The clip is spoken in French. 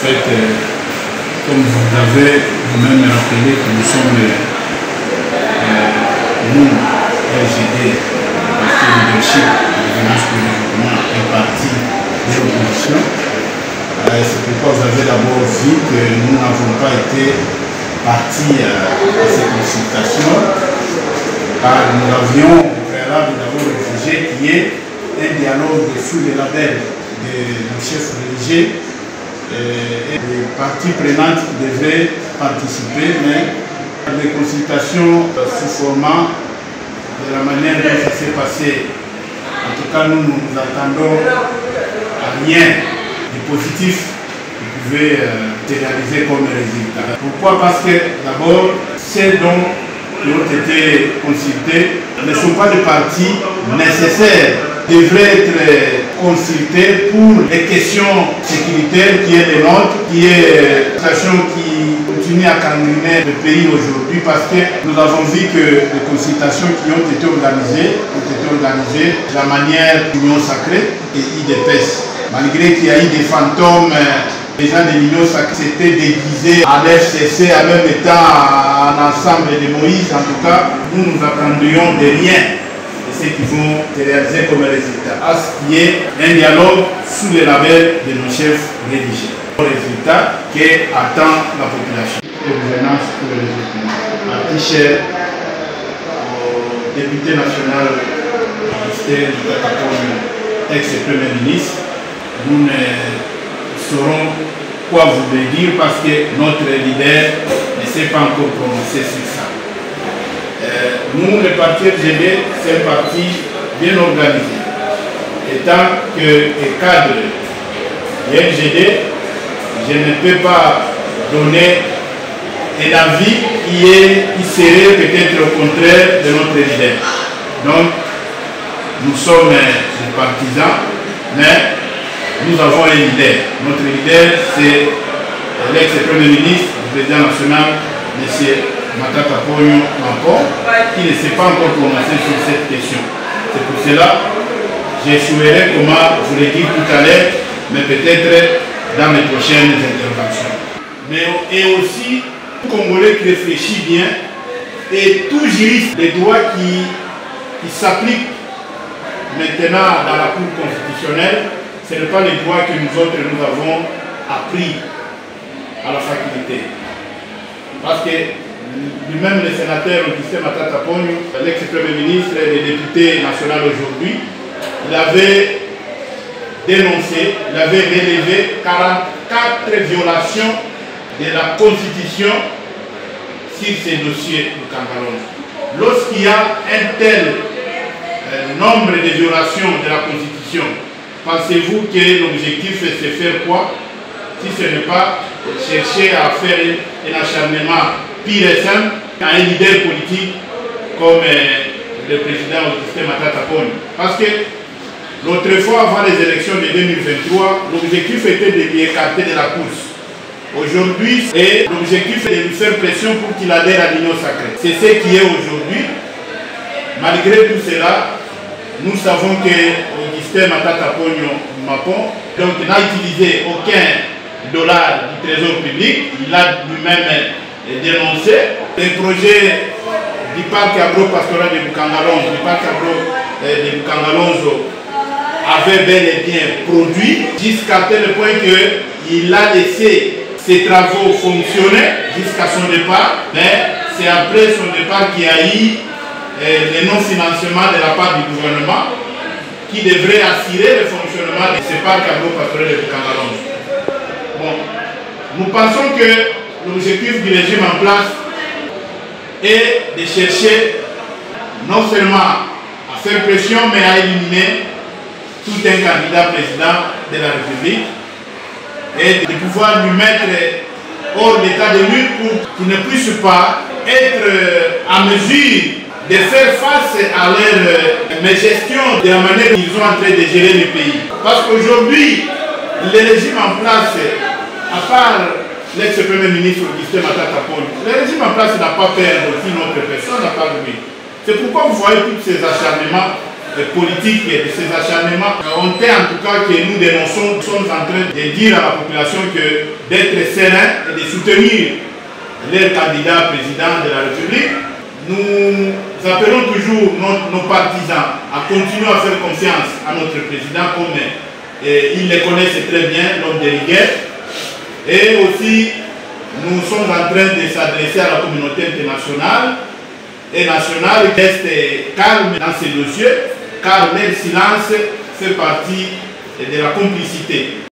fait, comme vous l'avez vous-même rappelé, que nous sommes nous, LGD, le parti leadership de l'Alliance pour le développement, un parti de l'opposition. C'est pourquoi vous avez d'abord vu que nous n'avons pas été partis à ces consultations, car nous avions au préalable d'abord exigé qu'il y ait un dialogue sous le label de nos chefs religieux et les parties prenantes qui devraient participer, mais les consultations sous format de la manière dont ça s'est passé. En tout cas, nous nous attendons à rien de positif qui pouvait se réaliser comme résultat. Pourquoi? Parce que d'abord, ces dons qui ont été consultés ne sont pas des parties nécessaires, devraient être consultés pour les questions sécuritaires qui est les nôtres, qui est une situation qui continue à gangréner le pays aujourd'hui, parce que nous avons vu que les consultations qui ont été organisées de la manière d'Union sacrée et IDPS. Malgré qu'il y a eu des fantômes, les gens de l'Union sacrée s'étaient déguisés à l'FCC en même temps en ensemble de Moïse. En tout cas, nous nous attendions de rien de ce qu'ils vont réaliser comme résultat. À ce qui est un dialogue sous le label de nos chefs religieux. Le résultat qu'attend la population. La gouvernance pour le développement. Parti cher au député national Augustin Matata, ex-premier ministre, nous ne saurons quoi vous dire parce que notre leader ne s'est pas encore prononcé sur ça. Nous, le parti LGD, c'est un parti bien organisé. Étant que cadre du LGD, je ne peux pas donner un avis qui serait peut-être au contraire de notre leader. Donc, nous sommes des partisans, mais nous avons un leader. Notre leader, c'est l'ex-premier ministre, le président national, M. Matata Ponyo Mampon, qui ne s'est pas encore prononcé sur cette question. C'est pour cela que j'échouerai, comment vous le dire tout à l'heure, mais peut-être dans mes prochaines interventions. Mais et aussi, tout Congolais qui réfléchit bien, et tout juriste, les droits qui s'appliquent maintenant dans la Cour constitutionnelle, ce n'est pas les droits que nous autres nous avons appris à la faculté. Parce que lui-même le sénateur Augustin Matata Ponyo, l'ex-premier ministre et le député national aujourd'hui, il avait dénoncé, il avait relevé 44 violations de la Constitution sur ces dossiers du Kangalonzo. Lorsqu'il y a un tel nombre de violations de la Constitution, pensez-vous que l'objectif c'est faire quoi? Si ce n'est pas chercher à faire un acharnement pire et simple à un leader politique comme le président Augustin Matata Ponyo. Parce que l'autre fois, avant les élections de 2023, l'objectif était de lui écarter de la course. Aujourd'hui, l'objectif est de lui faire pression pour qu'il adhère à l'Union sacrée. C'est ce qui est aujourd'hui. Malgré tout cela, nous savons que Augustin Matata Ponyo Mampon n'a utilisé aucun dollar du trésor public. Il a lui-même dénoncé les projets du parc agro-pastoral de Bukangalonzo. Le parc de Bukangalonzo avait bel et bien produit jusqu'à tel point qu'il a laissé ses travaux fonctionner jusqu'à son départ. Mais c'est après son départ qu'il y a eu le non-financement de la part du gouvernement qui devrait assurer le fonctionnement de ce parc agro-pastoral de Bukangalonzo. Bon, nous pensons que l'objectif du régime en place est de chercher non seulement à faire pression, mais à éliminer tout un candidat président de la République et de pouvoir lui mettre hors d'état de lutte pour qu'il ne puisse pas être en mesure de faire face à leur gestion de la manière dont ils sont en train de gérer le pays. Parce qu'aujourd'hui, le régime en place, à part l'ex-premier ministre Augustin Matata Ponyo, le régime en place n'a pas peur d'aucune autre personne à part lui. C'est pourquoi vous voyez tous ces acharnements politique et de ces acharnements ont été en tout cas que nous dénonçons. Nous sommes en train de dire à la population que d'être serein et de soutenir leur candidat président de la République. Nous appelons toujours nos partisans à continuer à faire confiance à notre président comme ils le connaissent très bien, l'homme de rigueur. Et aussi, nous sommes en train de s'adresser à la communauté internationale et nationale qui reste calme dans ces dossiers, car leur silence fait partie de la complicité.